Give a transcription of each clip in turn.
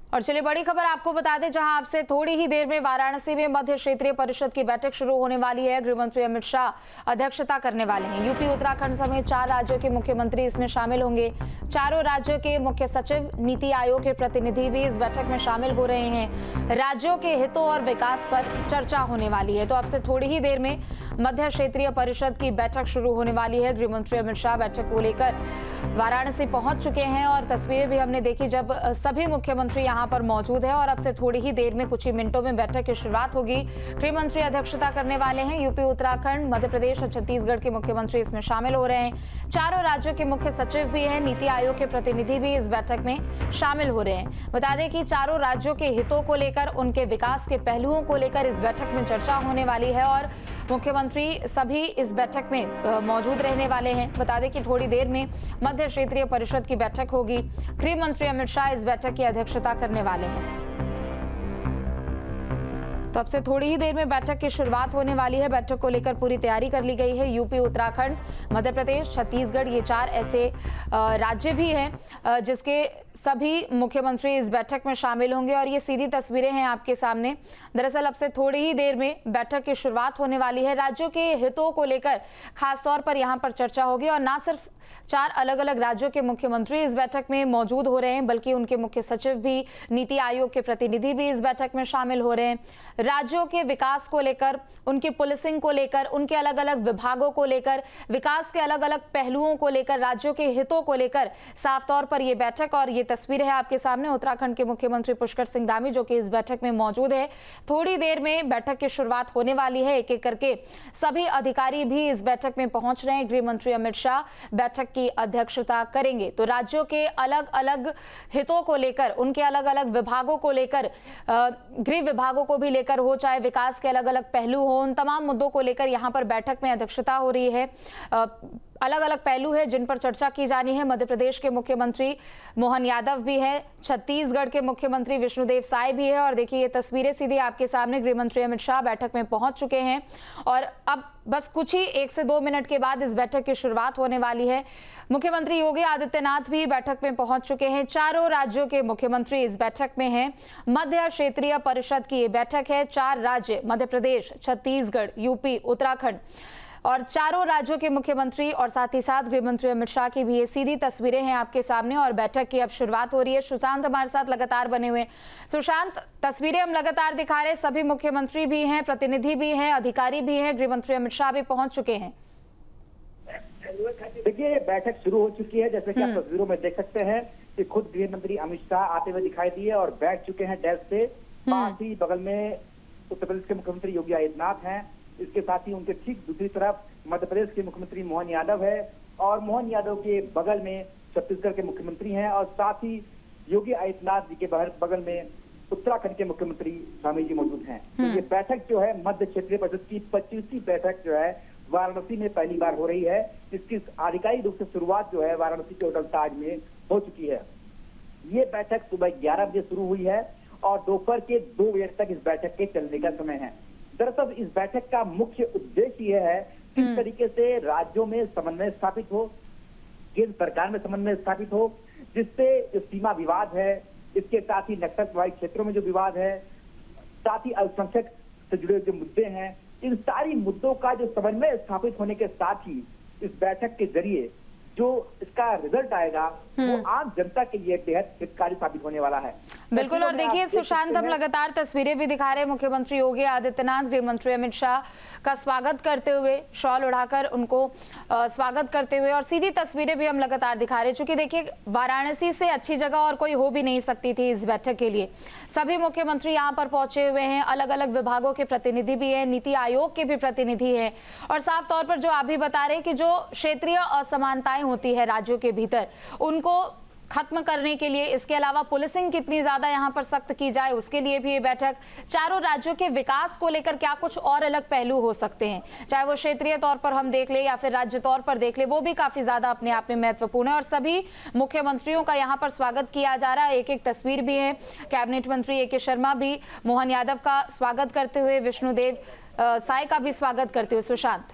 और चलिए बड़ी खबर आपको बता दें, जहां आपसे थोड़ी ही देर में वाराणसी में मध्य क्षेत्रीय परिषद की बैठक शुरू होने वाली है। गृह मंत्री अमित शाह अध्यक्षता करने वाले हैं। यूपी, उत्तराखंड समेत 4 राज्यों के मुख्यमंत्री इसमें शामिल होंगे। चारों राज्यों के मुख्य सचिव, नीति आयोग के प्रतिनिधि भी इस बैठक में शामिल हो रहे हैं। राज्यों के हितों और विकास पर चर्चा होने वाली है। तो अब से थोड़ी ही देर में मध्य क्षेत्रीय परिषद की बैठक शुरू होने वाली है। गृह मंत्री अमित शाह बैठक को लेकर वाराणसी पहुंच चुके हैं और तस्वीरें भी हमने देखी जब सभी मुख्यमंत्री यहां पर मौजूद है। और अब से थोड़ी ही देर में, कुछ ही मिनटों में बैठक की शुरुआत होगी। गृह मंत्री अध्यक्षता करने वाले हैं। यूपी, उत्तराखंड, मध्य प्रदेश और छत्तीसगढ़ के मुख्यमंत्री इसमें शामिल हो रहे हैं। चारों राज्यों के मुख्य सचिव भी हैं। नीति आयोग के प्रतिनिधि भी इस बैठक में शामिल हो रहे हैं। बता दें कि चारों राज्यों के हितों को लेकर, उनके विकास के पहलुओं को लेकर इस बैठक में चर्चा होने वाली है और मुख्यमंत्री सभी इस बैठक में मौजूद रहने वाले हैं। बता दें कि थोड़ी देर में मध्य क्षेत्रीय परिषद की बैठक होगी। गृह मंत्री अमित शाह इस बैठक की अध्यक्षता करने वाले हैं। तो अब से थोड़ी ही देर में बैठक की शुरुआत होने वाली है। बैठक को लेकर पूरी तैयारी कर ली गई है। यूपी, उत्तराखंड, मध्य प्रदेश, छत्तीसगढ़, ये 4 ऐसे राज्य भी हैं जिसके सभी मुख्यमंत्री इस बैठक में शामिल होंगे। और ये सीधी तस्वीरें हैं आपके सामने। दरअसल अब से थोड़ी ही देर में बैठक की शुरुआत होने वाली है। राज्यों के हितों को लेकर खासतौर पर यहाँ पर चर्चा होगी और ना सिर्फ 4 अलग अलग राज्यों के मुख्यमंत्री इस बैठक में मौजूद हो रहे हैं, बल्कि उनके मुख्य सचिव भी, नीति आयोग के प्रतिनिधि भी इस बैठक में शामिल हो रहे हैं। राज्यों के विकास को लेकर, उनकी पुलिसिंग को लेकर, उनके अलग अलग विभागों को लेकर, विकास के अलग अलग पहलुओं को लेकर, राज्यों के हितों को लेकर साफ तौर पर यह बैठक। और ये तस्वीर है आपके सामने उत्तराखंड के मुख्यमंत्री पुष्कर सिंह धामी, जो कि इस बैठक में मौजूद है। थोड़ी देर में बैठक की शुरुआत होने वाली है। एक एक करके सभी अधिकारी भी इस बैठक में पहुंच रहे हैं। गृह मंत्री अमित शाह बैठक की अध्यक्षता करेंगे। तो राज्यों के अलग अलग हितों को लेकर, उनके अलग अलग विभागों को लेकर, गृह विभागों को भी लेकर हो, चाहे विकास के अलग अलग पहलू हो, उन तमाम मुद्दों को लेकर यहां पर बैठक में अध्यक्षता हो रही है। अलग अलग पहलू है जिन पर चर्चा की जानी है। मध्य प्रदेश के मुख्यमंत्री मोहन यादव भी है, छत्तीसगढ़ के मुख्यमंत्री विष्णुदेव साय भी है। और देखिए ये तस्वीरें सीधी आपके सामने, गृह मंत्री अमित शाह बैठक में पहुंच चुके हैं और अब बस कुछ ही 1 से 2 मिनट के बाद इस बैठक की शुरुआत होने वाली है। मुख्यमंत्री योगी आदित्यनाथ भी बैठक में पहुंच चुके हैं। चारों राज्यों के मुख्यमंत्री इस बैठक में हैं। मध्य क्षेत्रीय परिषद की ये बैठक है। 4 राज्य, मध्य प्रदेश, छत्तीसगढ़, यूपी, उत्तराखंड और चारों राज्यों के मुख्यमंत्री और साथ ही साथ गृह मंत्री अमित शाह की भी ये सीधी तस्वीरें हैं आपके सामने। और बैठक की अब शुरुआत हो रही है। सुशांत हमारे साथ लगातार बने हुए। सुशांत, तस्वीरें हम लगातार दिखा रहे हैं। सभी मुख्यमंत्री भी हैं, प्रतिनिधि भी हैं, अधिकारी भी हैं, गृह मंत्री अमित शाह भी पहुंच चुके हैं। देखिए बैठक शुरू हो चुकी है। जैसे कि आप तस्वीरों में देख सकते हैं कि खुद गृह मंत्री अमित शाह आते हुए दिखाई दिए और बैठ चुके हैं डेस्क पे। पास ही बगल में उत्तर प्रदेश के मुख्यमंत्री योगी आदित्यनाथ हैं। इसके साथ ही उनके ठीक दूसरी तरफ मध्य प्रदेश के मुख्यमंत्री मोहन यादव है और मोहन यादव के बगल में छत्तीसगढ़ के मुख्यमंत्री हैं और साथ ही योगी आदित्यनाथ जी के बगल में उत्तराखंड के मुख्यमंत्री स्वामी जी मौजूद हैं। तो ये बैठक जो है मध्य क्षेत्रीय परिषद की 25वीं बैठक जो है वाराणसी में पहली बार हो रही है। इसकी आधिकारिक रूप से शुरुआत जो है वाराणसी के होटल ताज में हो चुकी है। ये बैठक सुबह 11 बजे शुरू हुई है और दोपहर के 2 बजे तक इस बैठक के चलने का समय है। दरअसल इस बैठक का मुख्य उद्देश्य यह है कि किस तरीके से राज्यों में समन्वय स्थापित हो, केंद्र सरकार में समन्वय स्थापित हो, जिससे जो सीमा विवाद है, इसके साथ ही नक्सल प्रभावित क्षेत्रों में जो विवाद है, साथ ही अल्पसंख्यक से जुड़े जो मुद्दे हैं, इन सारी मुद्दों का जो समन्वय स्थापित होने के साथ ही इस बैठक के जरिए जो इसका रिजल्ट आएगा वो आम जनता के लिए बेहद हितकारी साबित होने वाला है। बिल्कुल। और देखिए सुशांत, हम लगातार तस्वीरें भी दिखा रहे हैं। मुख्यमंत्री योगी आदित्यनाथ गृह मंत्री अमित शाह का स्वागत करते हुए, शॉल उड़ाकर उनको स्वागत करते हुए, और सीधी तस्वीरें भी हम लगातार दिखा रहे हैं। चूंकि देखिए वाराणसी से अच्छी जगह और कोई हो भी नहीं सकती थी इस बैठक के लिए। सभी मुख्यमंत्री यहाँ पर पहुंचे हुए हैं। अलग अलग विभागों के प्रतिनिधि भी हैं, नीति आयोग के भी प्रतिनिधि हैं। और साफ तौर पर जो आप भी बता रहे हैं कि जो क्षेत्रीय असमानताएं होती है राज्यों के भीतर, उनको खत्म करने के लिए, इसके अलावा पुलिसिंग कितनी ज्यादा यहां पर सख्त की जाए, उसके लिए भी ये बैठक, चारों राज्यों के विकास को लेकर क्या कुछ और अलग पहलू हो सकते हैं, चाहे वो क्षेत्रीय तौर पर हम देख ले या फिर राज्य तौर पर देख ले, वो भी काफी ज्यादा अपने आप में महत्वपूर्ण है। और सभी मुख्यमंत्रियों का यहाँ पर स्वागत किया जा रहा है। एक एक तस्वीर भी है। कैबिनेट मंत्री ए.के. शर्मा भी मोहन यादव का स्वागत करते हुए, विष्णुदेव साय का भी स्वागत करते हुए। सुशांत,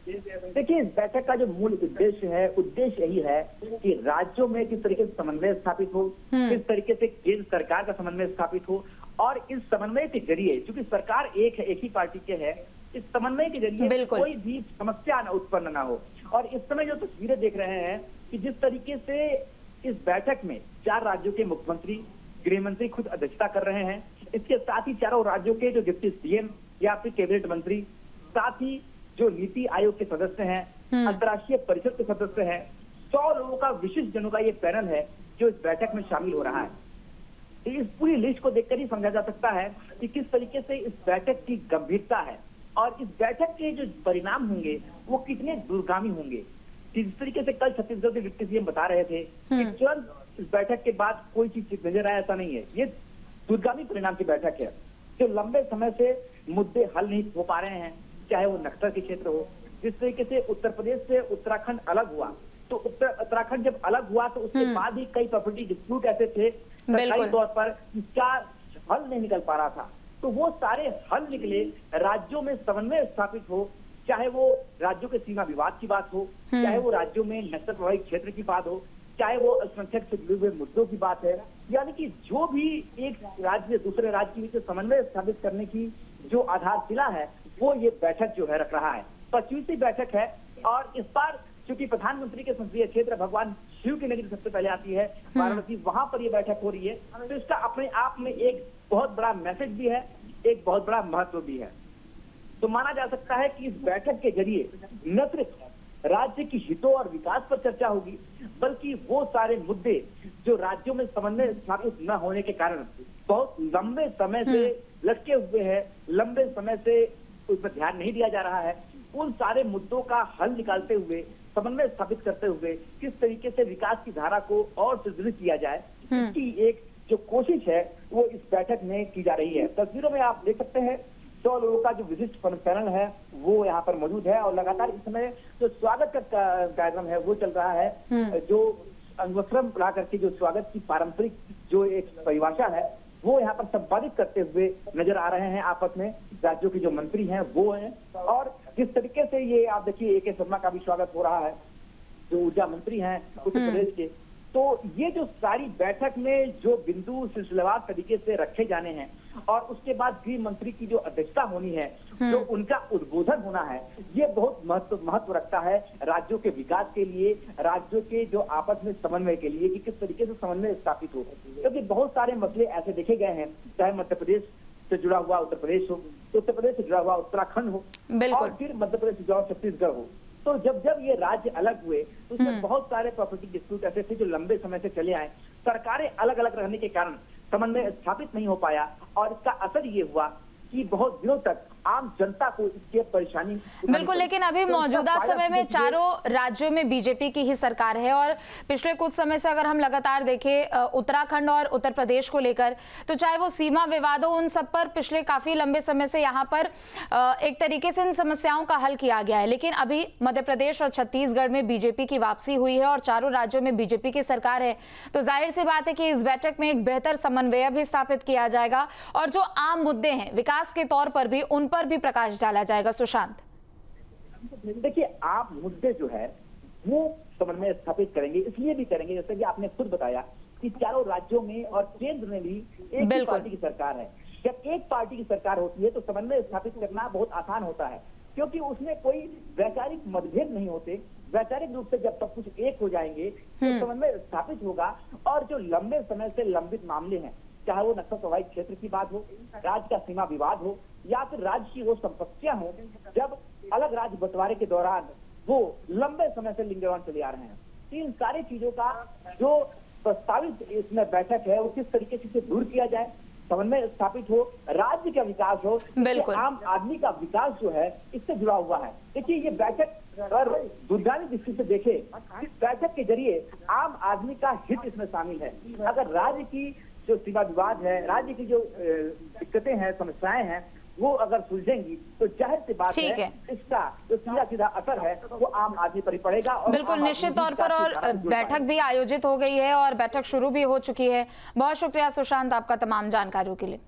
देखिए, इस बैठक का जो मूल उद्देश्य यही है कि राज्यों में किस तरीके से समन्वय स्थापित हो, किस तरीके से केंद्र सरकार का समन्वय स्थापित हो, और इस समन्वय के जरिए, क्योंकि सरकार एक है, एक ही पार्टी के है, इस समन्वय के जरिए कोई भी समस्या न उत्पन्न ना हो। और इस समय जो तस्वीरें देख रहे हैं कि जिस तरीके से इस बैठक में 4 राज्यों के मुख्यमंत्री, गृह मंत्री खुद अध्यक्षता कर रहे हैं, इसके साथ ही चारों राज्यों के जो डिप्टी सीएम या फिर कैबिनेट मंत्री, साथ ही जो नीति आयोग के सदस्य हैं, अंतर्राष्ट्रीय परिषद के सदस्य हैं, 100 लोगों का, विशिष्ट जनों का ये पैनल है जो इस बैठक में शामिल हो रहा है। तो इस पूरी लिस्ट को देखकर ही समझा जा सकता है कि किस तरीके से इस बैठक की गंभीरता है और इस बैठक के जो परिणाम होंगे वो कितने दूरगामी होंगे। जिस तरीके से कल छत्तीसगढ़ के डिप्टी सीएम बता रहे थे कि तुरंत इस बैठक के बाद कोई चीज नजर आए, ऐसा नहीं है। ये दूरगामी परिणाम की बैठक है। जो लंबे समय से मुद्दे हल नहीं हो पा रहे हैं, चाहे वो नक्सल के क्षेत्र हो, जिस तरीके से उत्तर प्रदेश से उत्तराखंड अलग हुआ, तो उत्तराखंड जब अलग हुआ तो उसके बाद ही कई प्रॉपर्टी डिस्प्यूट ऐसे थे सरकारी तौर पर जिसका हल नहीं निकल पा रहा था। तो वो सारे हल निकले, राज्यों में समन्वय स्थापित हो, चाहे वो राज्यों के सीमा विवाद की बात हो, चाहे वो राज्यों में नक्सल प्रभावित क्षेत्र की बात हो, चाहे वो अल्पसंख्यक से जुड़े हुए मुद्दों की बात है, यानी कि जो भी एक राज्य दूसरे राज्य के बीच समन्वय स्थापित करने की जो आधारशिला है वो ये बैठक जो है रख रहा है। 25वीं बैठक है और इस बार क्योंकि प्रधानमंत्री के संसदीय क्षेत्र भगवान शिव की नगरी सबसे पहले आती है वाराणसी, वहां पर ये बैठक हो रही है, तो इसका अपने आप में एक बहुत बड़ा मैसेज भी है, एक बहुत बड़ा महत्व भी है। तो माना जा सकता है कि इस बैठक के जरिए न सिर्फ राज्य की हितों और विकास पर चर्चा होगी, बल्कि वो सारे मुद्दे जो राज्यों में समन्वय स्थापित न होने के कारण बहुत लंबे समय से लटके हुए हैं, लंबे समय से उस पर ध्यान नहीं दिया जा रहा है, उन सारे मुद्दों का हल निकालते हुए, समन्वय स्थापित करते हुए किस तरीके से विकास की धारा को और सुदृढ़ किया जाए, इसकी एक जो कोशिश है वो इस बैठक में की जा रही है। तस्वीरों में आप देख सकते हैं 100 लोगों का जो विशिष्ट पैनल है वो यहाँ पर मौजूद है और लगातार इस समय जो स्वागत का कार्यक्रम है वो चल रहा है। जो अंगवस्त्रम ला करके जो स्वागत की पारंपरिक जो एक परिभाषा है वो यहाँ पर संपादित करते हुए नजर आ रहे हैं। आपस में राज्यों के जो मंत्री हैं वो हैं और जिस तरीके से ये आप देखिए AK शर्मा का भी स्वागत हो रहा है जो ऊर्जा मंत्री हैं उत्तर प्रदेश के। तो ये जो सारी बैठक में जो बिंदु सिलसिलेवार तरीके से रखे जाने हैं और उसके बाद गृह मंत्री की जो अध्यक्षता होनी है, जो उनका उद्बोधन होना है, ये बहुत महत्व रखता है राज्यों के विकास के लिए, राज्यों के जो आपस में समन्वय के लिए कि किस तरीके से समन्वय स्थापित हो। क्योंकि बहुत सारे मसले ऐसे देखे गए हैं, चाहे मध्य प्रदेश से जुड़ा हुआ उत्तर प्रदेश हो, उत्तर प्रदेश से जुड़ा हुआ उत्तराखंड हो और फिर मध्य प्रदेश से जुड़ा छत्तीसगढ़ हो। तो जब ये राज्य अलग हुए तो उसमें बहुत सारे प्रॉपर्टी डिस्प्यूट ऐसे थे जो लंबे समय से चले आए। सरकारें अलग अलग रहने के कारण समन्वय स्थापित नहीं हो पाया और इसका असर ये हुआ कि बहुत दिनों तक आम जनता को इसके परेशानी बिल्कुल। लेकिन अभी मौजूदा समय में चारों राज्यों में बीजेपी की ही सरकार है और पिछले कुछ समय से अगर हम लगातार देखें उत्तराखंड और उत्तर प्रदेश को लेकर, तो चाहे वो सीमा विवाद हो, उन सब पर पिछले काफी लंबे समय से यहाँ पर एक तरीके से इन समस्याओं का हल किया गया है। लेकिन अभी मध्य प्रदेश और छत्तीसगढ़ में बीजेपी की वापसी हुई है और चारों राज्यों में बीजेपी की सरकार है, तो जाहिर सी बात है कि इस बैठक में एक बेहतर समन्वय भी स्थापित किया जाएगा और जो आम मुद्दे हैं विकास के तौर पर भी उन पर भी प्रकाश डाला जाएगा। सुशांत, देखिए आप मुद्दे जो है वो समन्वय स्थापित करेंगे, इसलिए भी करेंगे जैसे कि आपने खुद बताया कि चारों राज्यों में और केंद्र में भी एक ही पार्टी की सरकार है। जब एक पार्टी की सरकार होती है तो समन्वय स्थापित करना बहुत आसान होता है क्योंकि उसमें कोई वैचारिक मतभेद नहीं होते। वैचारिक रूप से जब सब कुछ एक हो जाएंगे तो समन्वय स्थापित होगा और जो लंबे समय से लंबित मामले हैं, चाहे वो नक्सल प्रभावित क्षेत्र की बात हो, राज्य का सीमा विवाद हो या फिर राज्य की वो संपत्तियां हो, जब अलग राज्य बंटवारे के दौरान वो लंबे समय से लिंगवान चले आ रहे हैं, इन सारी चीजों का जो प्रस्तावित इसमें बैठक है वो किस तरीके से दूर किया जाए, समन्वय स्थापित हो, राज्य का विकास हो, आम आदमी का विकास जो है इससे जुड़ा हुआ है। देखिए ये बैठक अगर दूरगामी दृष्टि से देखे, इस बैठक के जरिए आम आदमी का हित इसमें शामिल है। अगर राज्य की जो सीमा विवाद है, राज्य की जो दिक्कतें हैं, समस्याएं हैं, वो अगर सुलझेंगी तो जाहिर सी बात है इसका जो सीधा असर है वो आम आदमी पर ही पड़ेगा। बिल्कुल निश्चित तौर पर। और बैठक भी आयोजित हो गई है और बैठक शुरू भी हो चुकी है। बहुत शुक्रिया सुशांत आपका तमाम जानकारियों के लिए।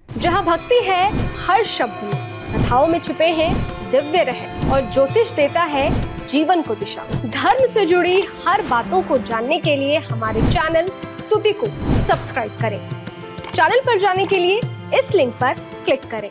जहां भक्ति है हर शब्द में, कथाओं में छिपे हैं दिव्य रहे और ज्योतिष देता है जीवन को दिशा। धर्म से जुड़ी हर बातों को जानने के लिए हमारे चैनल स्तुति को सब्सक्राइब करें। चैनल पर जाने के लिए इस लिंक पर क्लिक करें।